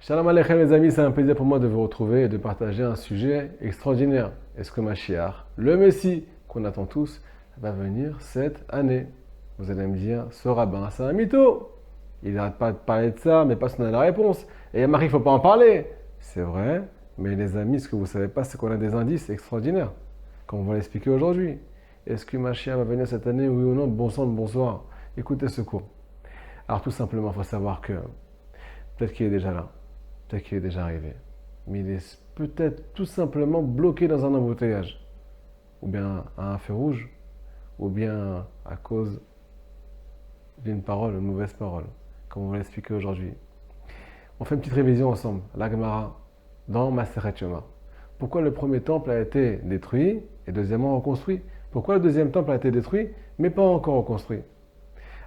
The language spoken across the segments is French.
Shalom Aleichem les amis, c'est un plaisir pour moi de vous retrouver et de partager un sujet extraordinaire. Est-ce que Mashiach, le Messie qu'on attend tous, va venir cette année? Vous allez me dire, ce rabbin, c'est un mytho. Il n'arrête pas de parler de ça, mais personne n'a la réponse. Et il y a marqué qu'il ne faut pas en parler. C'est vrai, mais les amis, ce que vous ne savez pas, c'est qu'on a des indices extraordinaires, comme on va l'expliquer aujourd'hui. Est-ce que Mashiach va venir cette année, oui ou non? Bon sang, bonsoir. Écoutez ce cours. Alors tout simplement, il faut savoir que peut-être qu'il est déjà là. Peut-être qu'il est déjà arrivé. Mais il est peut-être tout simplement bloqué dans un embouteillage. Ou bien à un feu rouge. Ou bien à cause d'une parole, une mauvaise parole. Comme on va l'expliquer aujourd'hui. On fait une petite révision ensemble. La Gemara dans Maseret Yoma. Pourquoi le premier temple a été détruit et deuxièmement reconstruit? Pourquoi le deuxième temple a été détruit mais pas encore reconstruit?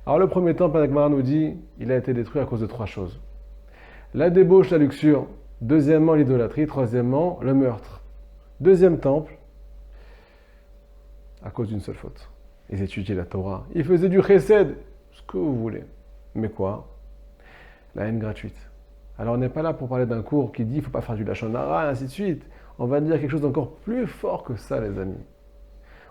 Alors le premier temple, la Gemara nous dit, il a été détruit à cause de trois choses. La débauche, la luxure. Deuxièmement, l'idolâtrie. Troisièmement, le meurtre. Deuxième temple, à cause d'une seule faute. Ils étudiaient la Torah. Ils faisaient du chesed, ce que vous voulez. Mais quoi? La haine gratuite. Alors on n'est pas là pour parler d'un cours qui dit qu'il ne faut pas faire du lachon hara, et ainsi de suite. On va dire quelque chose d'encore plus fort que ça, les amis.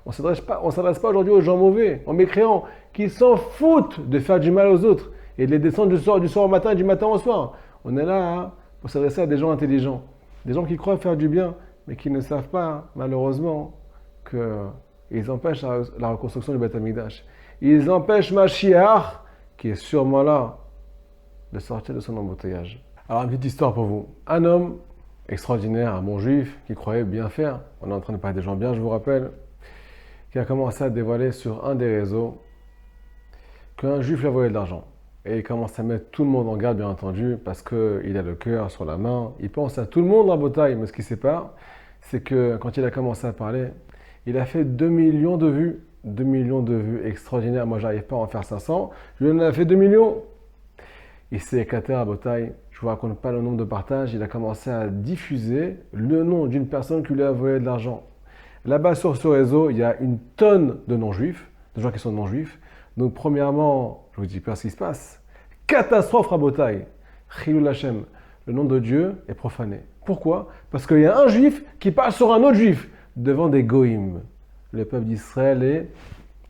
On ne s'adresse pas aujourd'hui aux gens mauvais, aux mécréants, qui s'en foutent de faire du mal aux autres et de les descendre du soir au matin et du matin au soir. On est là pour s'adresser à des gens intelligents, des gens qui croient faire du bien, mais qui ne savent pas, malheureusement, qu'ils empêchent la reconstruction du Beth Amikdash. Ils empêchent Mashiach, qui est sûrement là, de sortir de son embouteillage. Alors, une petite histoire pour vous. Un homme extraordinaire, un bon juif, qui croyait bien faire, on est en train de parler des gens bien, je vous rappelle, qui a commencé à dévoiler sur un des réseaux qu'un juif lui a volé de l'argent. Et il commence à mettre tout le monde en garde, bien entendu, parce qu'il a le cœur sur la main. Il pense à tout le monde en bataille, mais ce qui ne sait pas, c'est que quand il a commencé à parler, il a fait 2 millions de vues. 2 millions de vues extraordinaires. Moi, j'arrive pas à en faire 500. Lui, en a fait 2 millions. Il s'est éclaté à bataille. Je ne vous raconte pas le nombre de partages. Il a commencé à diffuser le nom d'une personne qui lui a volé de l'argent. Là-bas, sur ce réseau, il y a une tonne de non-juifs, de gens qui sont non-juifs. Donc, premièrement, je vous dis pas ce qui se passe. Catastrophe Rabotai. Chilul Hashem. Le nom de Dieu est profané. Pourquoi? Parce qu'il y a un juif qui parle sur un autre juif devant des goïms. Le peuple d'Israël est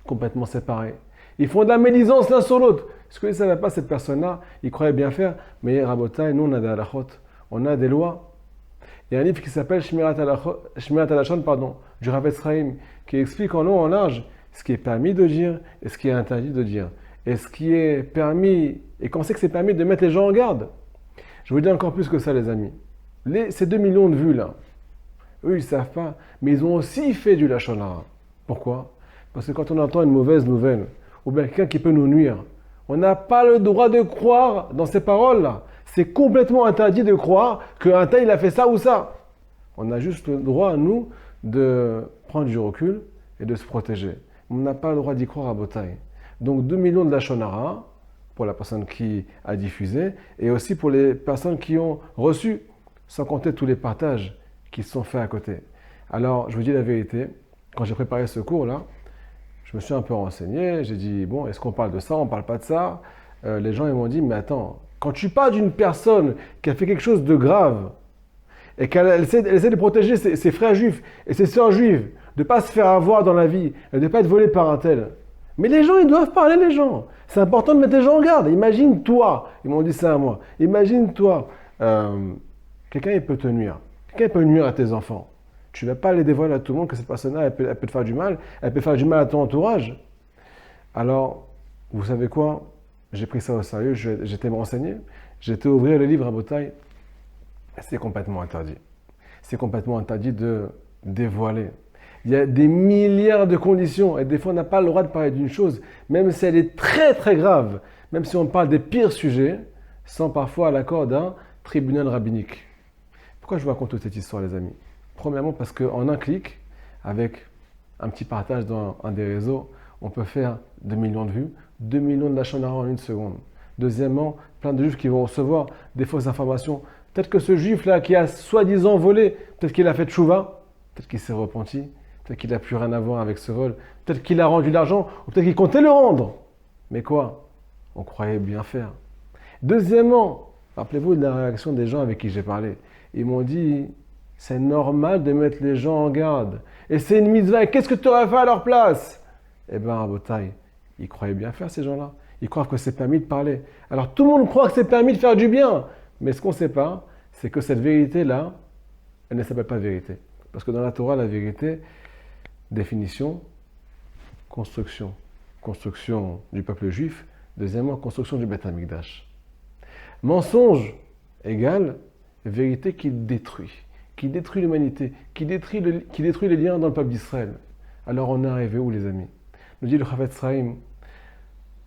complètement séparé. Ils font de la médisance l'un sur l'autre. Ce que ne savait pas cette personne-là, il croyait bien faire. Mais Rabotai, nous on a des halachot, on a des lois. Il y a un livre qui s'appelle Shmirat Halachon, du Rav Chaim, qui explique en long en large ce qui est permis de dire et ce qui est interdit de dire. Et ce qui est permis, et qu'on sait que c'est permis de mettre les gens en garde. Je vous dis encore plus que ça, les amis. Ces 2 millions de vues là, eux ils ne savent pas, mais ils ont aussi fait du lachon hara. Pourquoi? Parce que quand on entend une mauvaise nouvelle, ou bien quelqu'un qui peut nous nuire, on n'a pas le droit de croire dans ces paroles là. C'est complètement interdit de croire qu'un tel il a fait ça ou ça. On a juste le droit, nous, de prendre du recul et de se protéger. On n'a pas le droit d'y croire à Botaï. Donc 2 millions de lachon hara pour la personne qui a diffusé et aussi pour les personnes qui ont reçu, sans compter tous les partages qui se sont faits à côté. Alors, je vous dis la vérité, quand j'ai préparé ce cours-là, je me suis un peu renseigné, j'ai dit, bon, est-ce qu'on parle de ça, on ne parle pas de ça? Les gens ils m'ont dit, mais attends, quand tu parles d'une personne qui a fait quelque chose de grave et qu'elle essaie de protéger ses frères juifs et ses sœurs juives, de ne pas se faire avoir dans la vie, et de ne pas être volé par un tel. Mais les gens, ils doivent parler, les gens. C'est important de mettre les gens en garde. Imagine-toi, ils m'ont dit ça à moi, imagine-toi, quelqu'un il peut te nuire. Quelqu'un peut nuire à tes enfants. Tu ne vas pas les dévoiler à tout le monde que cette personne-là, elle peut te faire du mal. Elle peut faire du mal à ton entourage. Alors, vous savez quoi? J'ai pris ça au sérieux, j'étais me renseigner. J'étais ouvrir le livre à Botaï. C'est complètement interdit. C'est complètement interdit de dévoiler. Il y a des milliards de conditions. Et des fois, on n'a pas le droit de parler d'une chose, même si elle est très très grave. Même si on parle des pires sujets, sans parfois l'accord d'un tribunal rabbinique. Pourquoi je vous raconte toute cette histoire, les amis? Premièrement, parce qu'en un clic, avec un petit partage dans un des réseaux, on peut faire 2 millions de vues, 2 millions de lachon hara en une seconde. Deuxièmement, plein de juifs qui vont recevoir des fausses informations. Peut-être que ce juif-là qui a soi-disant volé, peut-être qu'il a fait tchouva, peut-être qu'il s'est repenti, peut-être qu'il n'a plus rien à voir avec ce vol, peut-être qu'il a rendu l'argent, ou peut-être qu'il comptait le rendre. Mais quoi? On croyait bien faire. Deuxièmement, Rappelez-vous de la réaction des gens avec qui j'ai parlé. Ils m'ont dit, c'est normal de mettre les gens en garde. Et c'est une mitzvah. Et qu'est-ce que tu aurais fait à leur place? Eh bien, Rabotai, ils croyaient bien faire ces gens-là. Ils croient que c'est permis de parler. Alors tout le monde croit que c'est permis de faire du bien. Mais ce qu'on ne sait pas, c'est que cette vérité-là, elle ne s'appelle pas vérité. Parce que dans la Torah, la vérité, définition, construction. Construction du peuple juif. Deuxièmement, construction du Beth Amikdash. Mensonge égale vérité qui détruit l'humanité, qui détruit les liens dans le peuple d'Israël. Alors on est arrivé où, les amis? Nous dit le Chavetz Chaim,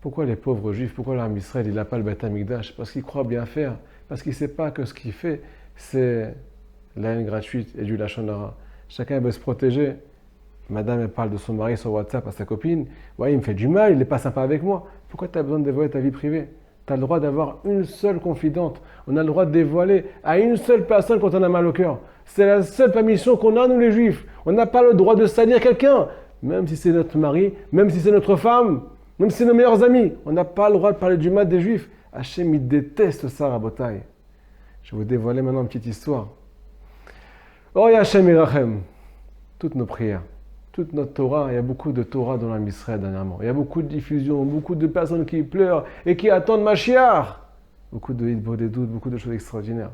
pourquoi les pauvres juifs, pourquoi l'armée d'Israël, il n'a pas le Beth Amikdash? Parce qu'il croit bien faire, parce qu'il ne sait pas que ce qu'il fait, c'est la haine gratuite et du Lachon Hara. Chacun veut se protéger. Madame, elle parle de son mari sur WhatsApp à sa copine. Ouais, il me fait du mal, il n'est pas sympa avec moi. Pourquoi tu as besoin de dévoiler ta vie privée? Tu as le droit d'avoir une seule confidente. On a le droit de dévoiler à une seule personne quand on a mal au cœur. C'est la seule permission qu'on a, nous les juifs. On n'a pas le droit de salir quelqu'un, même si c'est notre mari, même si c'est notre femme, même si c'est nos meilleurs amis. On n'a pas le droit de parler du mal des juifs. Hachem, il déteste ça, Rabotai. Je vais vous dévoiler maintenant une petite histoire. Oh, Hachem Irachem, toutes nos prières, toute notre Torah, il y a beaucoup de Torah dans l'âme d'Israël dernièrement. Il y a beaucoup de diffusion, beaucoup de personnes qui pleurent et qui attendent Mashiach. Beaucoup de hitbots, des doutes, beaucoup de choses extraordinaires.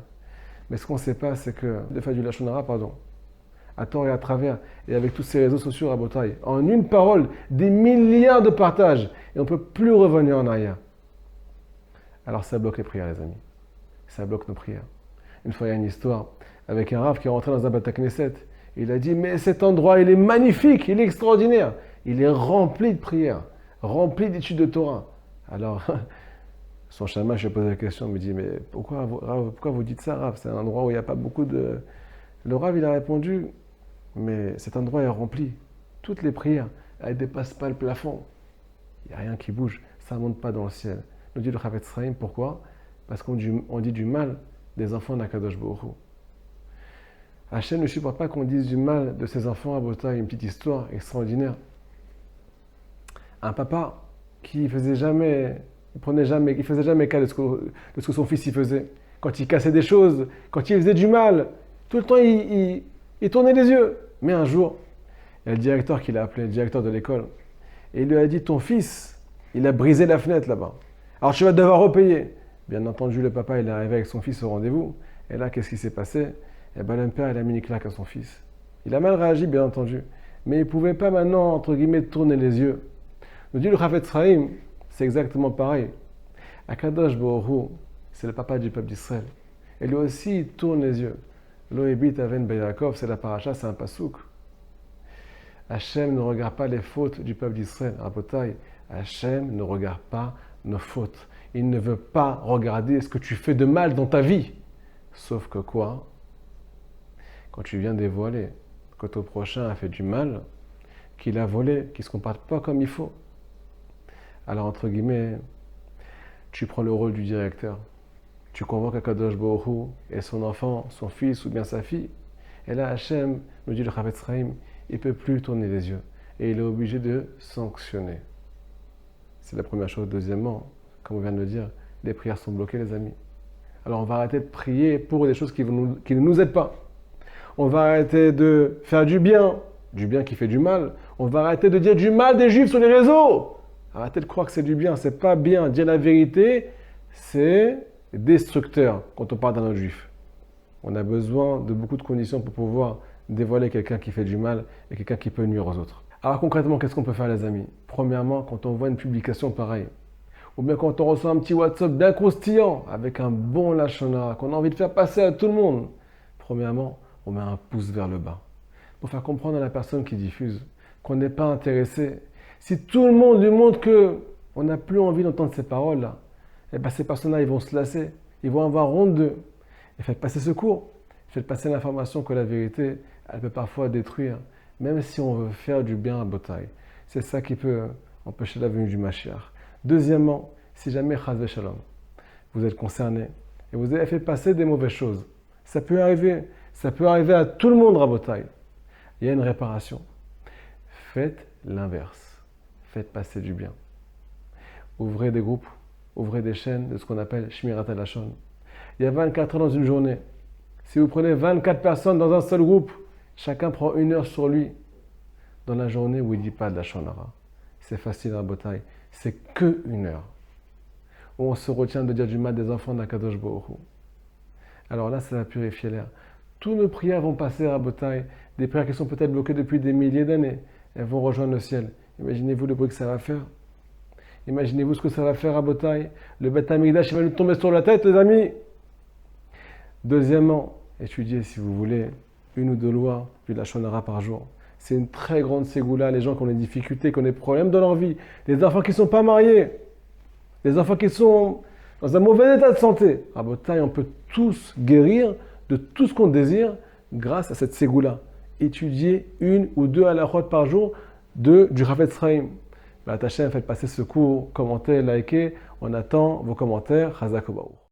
Mais ce qu'on ne sait pas, c'est que, de faire du Lachon Hara, pardon, à tort et à travers, et avec tous ces réseaux sociaux, Rabotai, en une parole, des milliards de partages, et on ne peut plus revenir en arrière. Alors ça bloque les prières, les amis. Ça bloque nos prières. Une fois, il y a une histoire avec un rav qui est rentré dans un Beth Knesset. Il a dit, mais cet endroit, il est magnifique, il est extraordinaire. Il est rempli de prières, rempli d'études de Torah. Alors, son shamash, je lui ai posé la question, il me dit, mais pourquoi vous dites ça, rav? C'est un endroit où il n'y a pas beaucoup de... Le rav, il a répondu, mais cet endroit est rempli. Toutes les prières, elles ne dépassent pas le plafond. Il n'y a rien qui bouge, ça ne monte pas dans le ciel. Nous dit le Chavetz Chaim, pourquoi? Parce qu'on dit du mal des enfants d'Akadosh Baruch Hu. Hachem ne supporte pas qu'on dise du mal de ses enfants. À Bota, une petite histoire extraordinaire. Un papa qui faisait jamais cas de ce que son fils y faisait. Quand il cassait des choses, quand il faisait du mal, tout le temps il tournait les yeux. Mais un jour, il y a le directeur qui l'a appelé, le directeur de l'école, et il lui a dit, ton fils, il a brisé la fenêtre là-bas. Alors tu vas devoir repayer. Bien entendu, le papa, il est arrivé avec son fils au rendez-vous. Et là, qu'est-ce qui s'est passé? Eh bien, le père, il a mis une claque à son fils. Il a mal réagi, bien entendu. Mais il ne pouvait pas maintenant, entre guillemets, tourner les yeux. Nous dit le Chavetz Chaim, c'est exactement pareil. Akadosh Baruch Hu, c'est le papa du peuple d'Israël. Et lui aussi, il tourne les yeux. Lo ebit aven beyakov, c'est la paracha, c'est un pasouk. Hachem ne regarde pas les fautes du peuple d'Israël. Rabotai, Hachem ne regarde pas nos fautes. Il ne veut pas regarder ce que tu fais de mal dans ta vie. Sauf que quoi? Quand tu viens dévoiler que ton prochain a fait du mal, qu'il a volé, qu'il ne se comporte pas comme il faut. Alors, entre guillemets, tu prends le rôle du directeur. Tu convoques Akadosh Baruch Hu et son enfant, son fils ou bien sa fille. Et là, Hachem, nous dit le Chavetz Chaim, il ne peut plus tourner les yeux. Et il est obligé de sanctionner. C'est la première chose. Deuxièmement, comme on vient de le dire, les prières sont bloquées, les amis. Alors on va arrêter de prier pour des choses qui ne nous aident pas. On va arrêter de faire du bien qui fait du mal. On va arrêter de dire du mal des juifs sur les réseaux. Arrêtez de croire que c'est du bien, c'est pas bien. Dire la vérité, c'est destructeur quand on parle d'un autre juif. On a besoin de beaucoup de conditions pour pouvoir dévoiler quelqu'un qui fait du mal et quelqu'un qui peut nuire aux autres. Alors concrètement, qu'est-ce qu'on peut faire, les amis? Premièrement, quand on voit une publication pareille, ou bien quand on reçoit un petit WhatsApp bien croustillant avec un bon Lachon Hara qu'on a envie de faire passer à tout le monde, premièrement, on met un pouce vers le bas pour faire comprendre à la personne qui diffuse qu'on n'est pas intéressé. Si tout le monde lui montre qu'on n'a plus envie d'entendre ces paroles-là, eh bien ces personnes-là, ils vont se lasser, ils vont avoir honte d'eux. Et faites passer ce cours, faites passer l'information que la vérité, elle peut parfois détruire, même si on veut faire du bien à Botaï. C'est ça qui peut empêcher la venue du Mashiach. Deuxièmement, si jamais Chas v'Shalom, vous êtes concerné et vous avez fait passer des mauvaises choses, ça peut arriver à tout le monde, Rabotai. Il y a une réparation. Faites l'inverse. Faites passer du bien. Ouvrez des groupes, ouvrez des chaînes de ce qu'on appelle Shmirat HaLashon. Il y a 24 heures dans une journée. Si vous prenez 24 personnes dans un seul groupe, chacun prend 1 heure sur lui dans la journée où il ne dit pas de la Shonara. C'est facile à bataille. C'est que 1 heure. Où on se retient de dire du mal des enfants d'Akadosh Baruch Hu. Alors là, ça va purifier l'air. Tous nos prières vont passer à bataille. Des prières qui sont peut-être bloquées depuis des milliers d'années. Elles vont rejoindre le ciel. Imaginez-vous le bruit que ça va faire. Imaginez-vous ce que ça va faire à bataille. Le Beth Amikdash va nous tomber sur la tête, les amis. Deuxièmement, étudiez, si vous voulez, 1 ou 2 lois du Lachon Hara par jour. C'est une très grande ségoula, les gens qui ont des difficultés, qui ont des problèmes dans leur vie, les enfants qui ne sont pas mariés, les enfants qui sont dans un mauvais état de santé. À bataille, on peut tous guérir de tout ce qu'on désire grâce à cette ségoula. Étudiez 1 ou 2 halachot par jour du Chafetz Chaim. Attachez, faites passer ce cours, commentez, likez. On attend vos commentaires. Chazak U'Baruch.